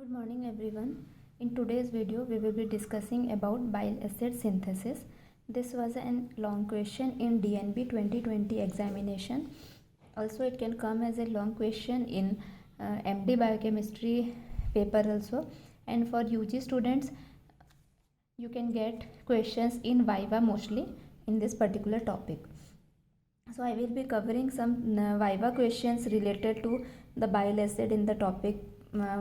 Good morning everyone. In today's video we will be discussing about bile acid synthesis. This was a long question in DNB 2020 examination. Also it can come as a long question in MD biochemistry paper also, and for UG students you can get questions in Viva mostly in this particular topic. So I will be covering some Viva questions related to the bile acid in the topic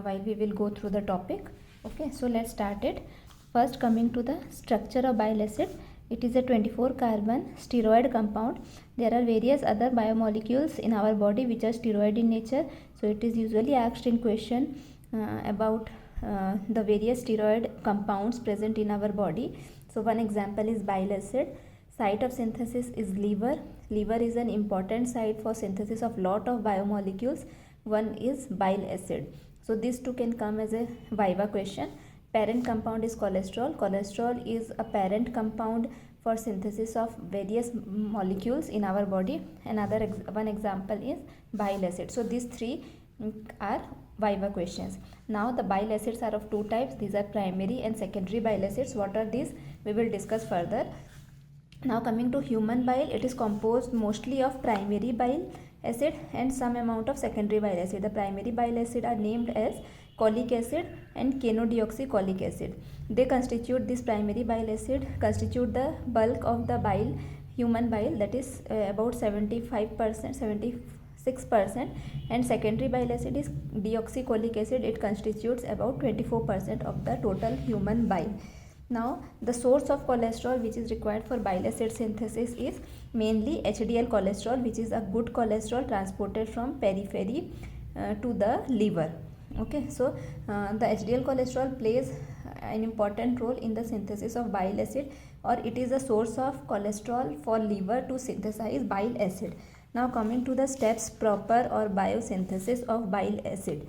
while we will go through the topic. Okay, so let's start it. First, coming to the structure of bile acid, it is a 24 carbon steroid compound. There are various other biomolecules in our body which are steroid in nature, so it is usually asked in question about the various steroid compounds present in our body. So one example is bile acid. Site of synthesis is liver. Liver is an important site for synthesis of lot of biomolecules. One is bile acid. So these two can come as a Viva question. Parent compound is cholesterol. Cholesterol is a parent compound for synthesis of various molecules in our body. One example is bile acid. So these three are Viva questions. Now the bile acids are of two types. These are primary and secondary bile acids. What are these? We will discuss further. Now coming to human bile, it is composed mostly of primary bile acid and some amount of secondary bile acid. The primary bile acid are named as cholic acid and chenodeoxycholic acid. They constitute, this primary bile acid constitute the bulk of the bile, human bile, that is about 75%, 76%, and secondary bile acid is deoxycholic acid. It constitutes about 24% of the total human bile. Now the source of cholesterol which is required for bile acid synthesis is mainly HDL cholesterol, which is a good cholesterol transported from periphery to the liver. Okay, so the HDL cholesterol plays an important role in the synthesis of bile acid, or it is a source of cholesterol for liver to synthesize bile acid. Now coming to the steps proper or biosynthesis of bile acid.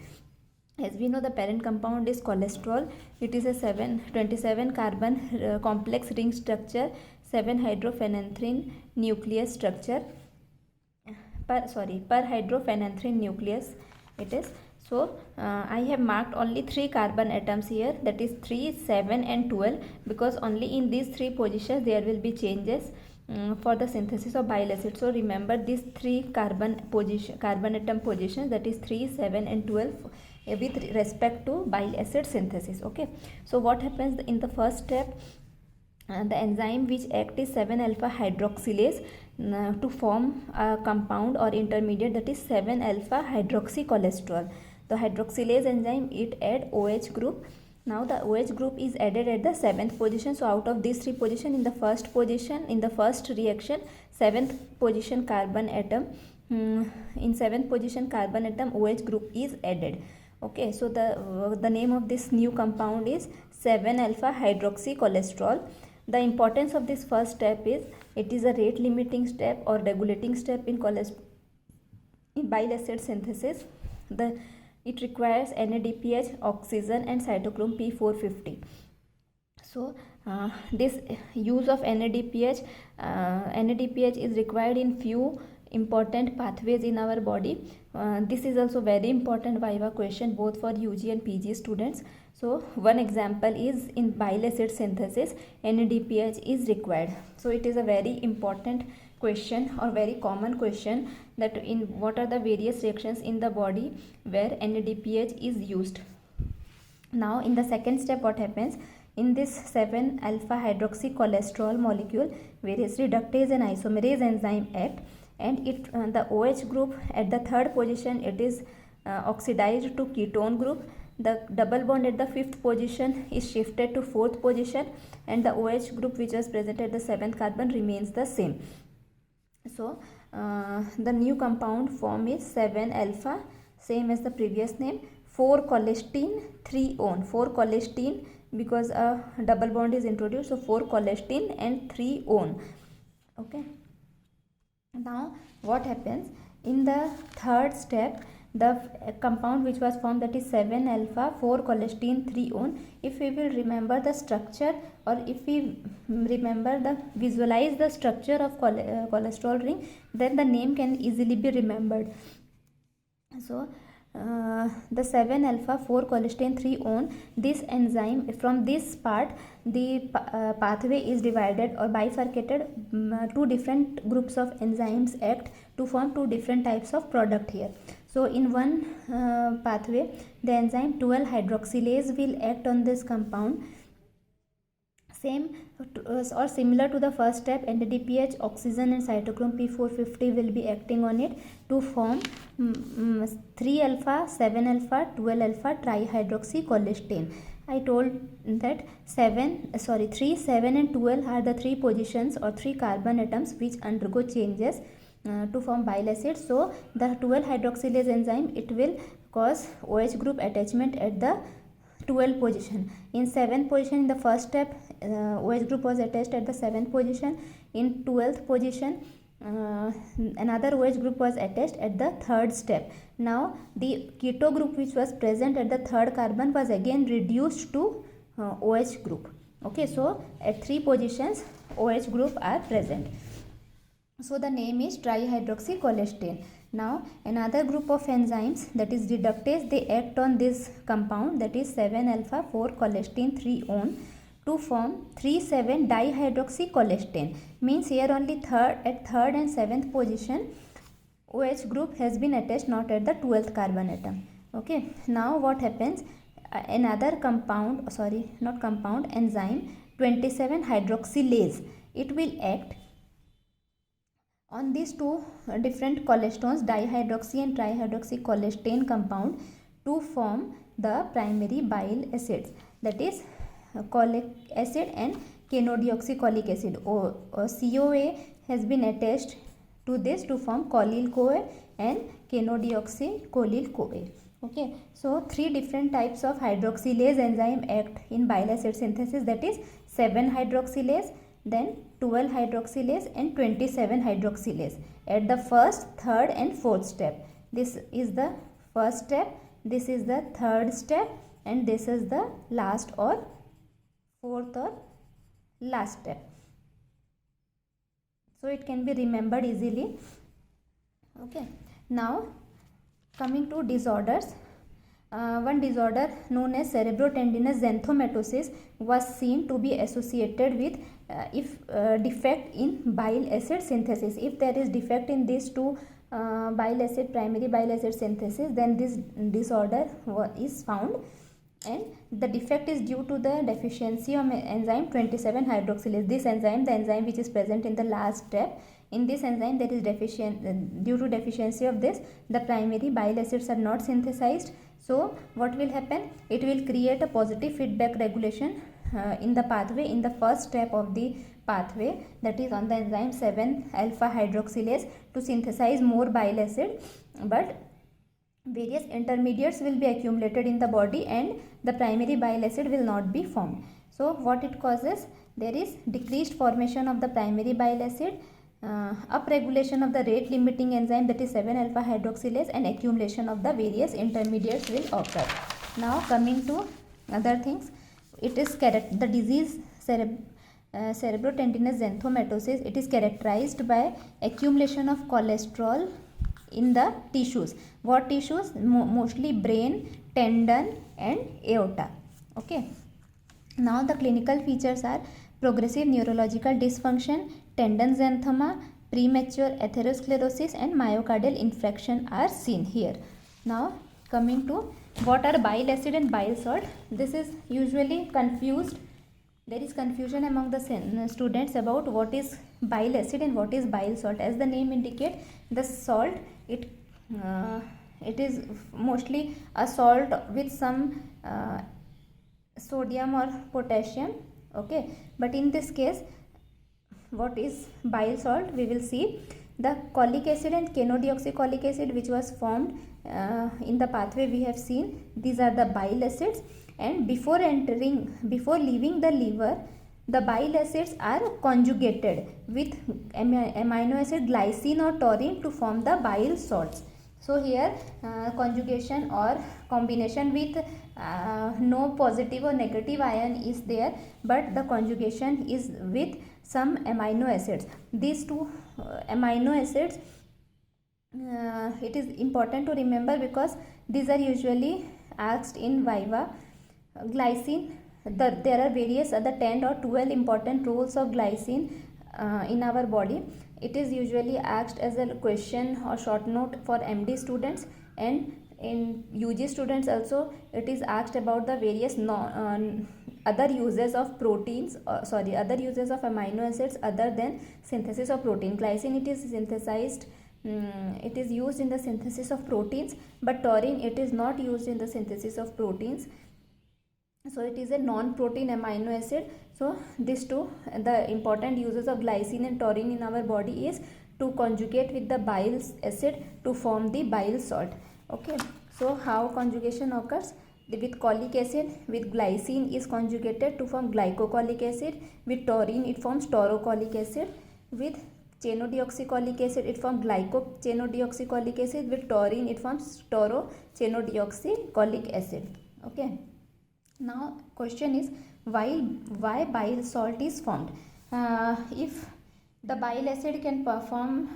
As we know, the parent compound is cholesterol. It is a 27 carbon complex ring structure, 7 hydrophenanthrin nucleus structure per hydrophenanthrin nucleus it is. So I have marked only 3 carbon atoms here, that is 3, 7 and 12, because only in these 3 positions there will be changes for the synthesis of bile acid. So remember these 3 carbon atom positions, that is 3, 7 and 12 with respect to bile acid synthesis. Okay, so what happens in the first step? The enzyme which act is 7 alpha hydroxylase to form a compound or intermediate, that is 7 alpha hydroxycholesterol. The hydroxylase enzyme, it add OH group. Now the OH group is added at the 7th position. So out of these 3 positions, in the first position, in the first reaction, 7th position carbon atom, in 7th position carbon atom OH group is added. Okay, so the name of this new compound is 7 alpha hydroxycholesterol. The importance of this first step is, it is a rate limiting step or regulating step in bile acid synthesis. It requires NADPH, oxygen and cytochrome P450. So this use of NADPH is required in few important pathways in our body. This is also very important Viva question both for UG and PG students. So one example is in bile acid synthesis, NADPH is required. So it is a very important question or very common question, that in what are the various reactions in the body where NADPH is used. Now in the second step, what happens? In this 7 alpha hydroxycholesterol molecule, various reductase and isomerase enzyme act, and it the OH group at the 3rd position, it is oxidized to ketone group. The double bond at the 5th position is shifted to 4th position, and the OH group which was present at the 7th carbon remains the same. So the new compound form is 7 alpha, same as the previous name, 4 cholesterol 3 one, 4 cholesterol because a double bond is introduced, so 4 cholesterol and 3 one. Okay, now what happens in the 3rd step? The compound which was formed, that is 7 alpha 4 cholesterol 3 one, if we will remember the structure, or if we visualize the structure of cholesterol ring, then the name can easily be remembered. So the 7 alpha 4 cholesterol 3 on this enzyme. From this part the pathway is divided or bifurcated. Two different groups of enzymes act to form two different types of product here. So in one pathway the enzyme 12 hydroxylase will act on this compound, same or similar to the first step. NADPH, oxygen and cytochrome P450 will be acting on it to form 3 alpha 7 alpha 12 alpha trihydroxycholesterol. I told that 3 7 and 12 are the three positions or three carbon atoms which undergo changes to form bile acid. So the 12 hydroxylase enzyme, it will cause OH group attachment at the 12th position. In 7th position, in the first step, OH group was attached at the 7th position. In 12th position, another OH group was attached at the 3rd step. Now the keto group which was present at the 3rd carbon was again reduced to OH group. Okay, so at 3 positions OH group are present. So the name is trihydroxycholesterol. Now another group of enzymes, that is reductase, they act on this compound, that is 7 alpha 4 cholesterol 3 on to form 3,7 dihydroxycholesterol. Means here only at 3rd and 7th position OH group has been attached, not at the 12th carbon atom. Okay, now what happens, another enzyme 27 hydroxylase, it will act on these two different cholesterols, dihydroxy and trihydroxycholesterol compound, to form the primary bile acids, that is cholic acid and chenodeoxycholic acid. CoA has been attached to this to form cholyl CoA and chenodeoxycholyl CoA. Okay, so three different types of hydroxylase enzyme act in bile acid synthesis, that is 7 hydroxylase, then 12 hydroxylase and 27 hydroxylase at the first, third and fourth step. This is the first step, this is the third step, and this is the last or fourth or last step. So it can be remembered easily. Okay, now coming to disorders. One disorder known as cerebrotendinous xanthomatosis was seen to be associated with defect in bile acid synthesis. If there is defect in these two primary bile acid synthesis, then this disorder is found, and the defect is due to the deficiency of enzyme 27 hydroxylase. This enzyme, the enzyme which is present in the last step, in this enzyme there is due to deficiency of this, the primary bile acids are not synthesized. So what will happen, it will create a positive feedback regulation in the pathway, in the first step of the pathway, that is on the enzyme 7 alpha hydroxylase, to synthesize more bile acid, but various intermediates will be accumulated in the body and the primary bile acid will not be formed. So what it causes, there is decreased formation of the primary bile acid, upregulation of the rate limiting enzyme, that is 7 alpha hydroxylase, and accumulation of the various intermediates will occur. Now coming to other things, it is the disease cerebrotendinous xanthomatosis, it is characterized by accumulation of cholesterol in the tissues. What tissues? Mostly brain, tendon and aorta. Okay, now the clinical features are progressive neurological dysfunction, tendon xanthoma, premature atherosclerosis and myocardial infarction are seen here. Now coming to what are bile acid and bile salt. This is usually confused. There is confusion among the students about what is bile acid and what is bile salt. As the name indicates, the salt, it is mostly a salt with some sodium or potassium. Okay, but in this case, what is bile salt, we will see. The cholic acid and chenodeoxycholic acid which was formed in the pathway, we have seen these are the bile acids, and before leaving the liver, the bile acids are conjugated with amino acid glycine or taurine to form the bile salts. So here conjugation or combination with no positive or negative ion is there, but the conjugation is with some amino acids. These two amino acids it is important to remember because these are usually asked in viva. Glycine, there are various other 10 or 12 important roles of glycine in our body. It is usually asked as a question or short note for MD students, and in UG students also it is asked about the various other uses of proteins, other uses of amino acids other than synthesis of protein. Glycine, it is synthesized, it is used in the synthesis of proteins, but taurine, it is not used in the synthesis of proteins. So it is a non-protein amino acid. So these two, the important uses of glycine and taurine in our body is to conjugate with the bile acid to form the bile salt. Okay, so how conjugation occurs? With cholic acid, with glycine is conjugated to form glycocholic acid. With taurine, it forms taurocholic acid. With chenodeoxycholic acid, it forms glycochenodeoxycholic acid. With taurine, it forms taurochenodeoxycholic acid. Okay. Now question is, why bile salt is formed? If the bile acid can perform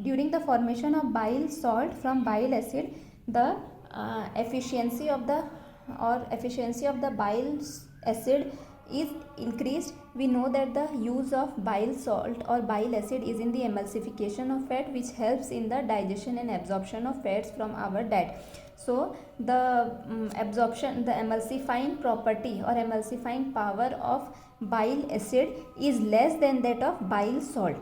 during the formation of bile salt from bile acid, the efficiency of the bile acid is increased. We know that the use of bile salt or bile acid is in the emulsification of fat, which helps in the digestion and absorption of fats from our diet. So the absorption, the emulsifying property or emulsifying power of bile acid is less than that of bile salt.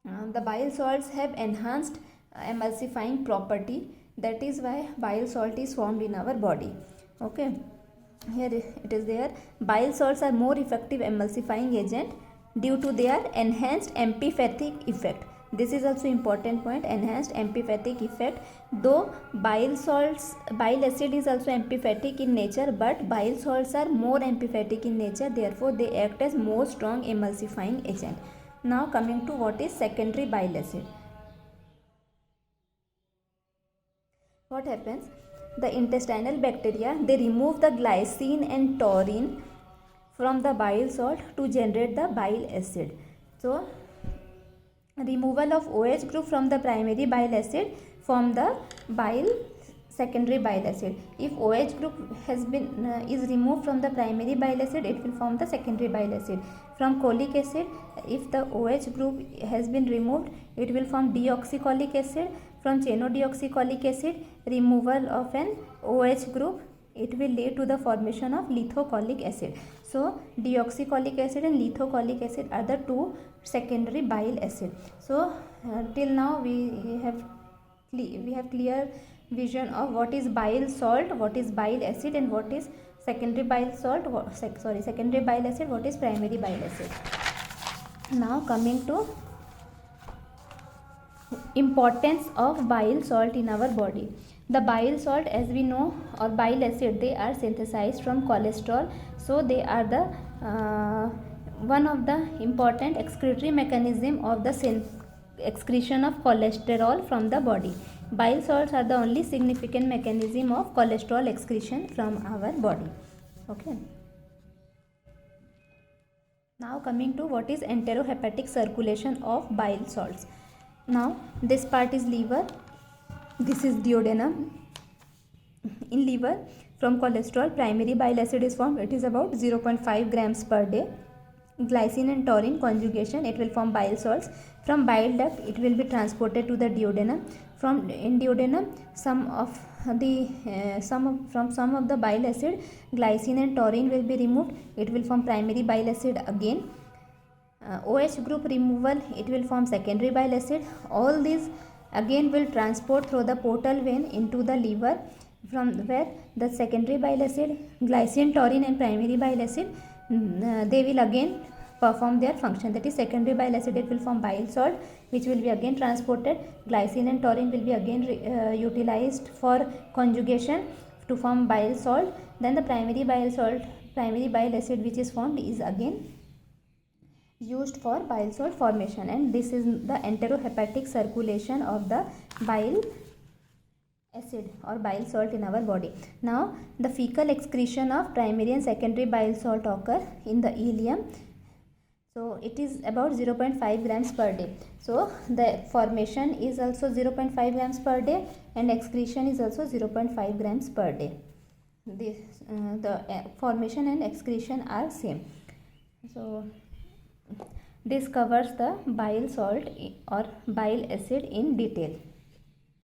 The bile salts have enhanced emulsifying property. That is why bile salt is formed in our body. Okay, here it is there. Bile salts are more effective emulsifying agent due to their enhanced empiphatic effect. This is also important point, enhanced empiphatic effect. Though bile acid is also empiphatic in nature, but bile salts are more empiphatic in nature, therefore they act as more strong emulsifying agent. Now coming to what is secondary bile acid. What happens? The intestinal bacteria, they remove the glycine and taurine from the bile salt to generate the bile acid. So removal of OH group from the primary bile acid form the secondary bile acid. If OH group has been is removed from the primary bile acid, it will form the secondary bile acid. From cholic acid, if the OH group has been removed, it will form deoxycholic acid. From chenodeoxycholic acid, removal of an OH group, it will lead to the formation of lithocholic acid. So deoxycholic acid and lithocholic acid are the two secondary bile acid. So till now we have clear vision of what is bile salt, what is bile acid, and what is secondary bile salt, secondary bile acid, what is primary bile acid. Now coming to importance of bile salt in our body. The bile salt, as we know, or bile acid, they are synthesized from cholesterol. So they are the one of the important excretory mechanism of the excretion of cholesterol from the body. Bile salts are the only significant mechanism of cholesterol excretion from our body. Okay. Now coming to what is enterohepatic circulation of bile salts. Now this part is liver, this is duodenum. In liver, from cholesterol, primary bile acid is formed. It is about 0.5 grams per day. Glycine and taurine conjugation, it will form bile salts. From bile duct, it will be transported to the duodenum. In duodenum, some of the bile acid, glycine and taurine will be removed. It will form primary bile acid again. OH group removal, it will form secondary bile acid. All these again will transport through the portal vein into the liver, from where the secondary bile acid, glycine, taurine and primary bile acid, they will again perform their function. That is, secondary bile acid, it will form bile salt, which will be again transported. Glycine and taurine will be again utilized for conjugation to form bile salt. Then the primary bile acid which is formed is again used for bile salt formation, and this is the enterohepatic circulation of the bile acid or bile salt in our body. Now the fecal excretion of primary and secondary bile salt occur in the ileum. So it is about 0.5 grams per day. So the formation is also 0.5 grams per day and excretion is also 0.5 grams per day. The formation and excretion are same. So this covers the bile salt or bile acid in detail.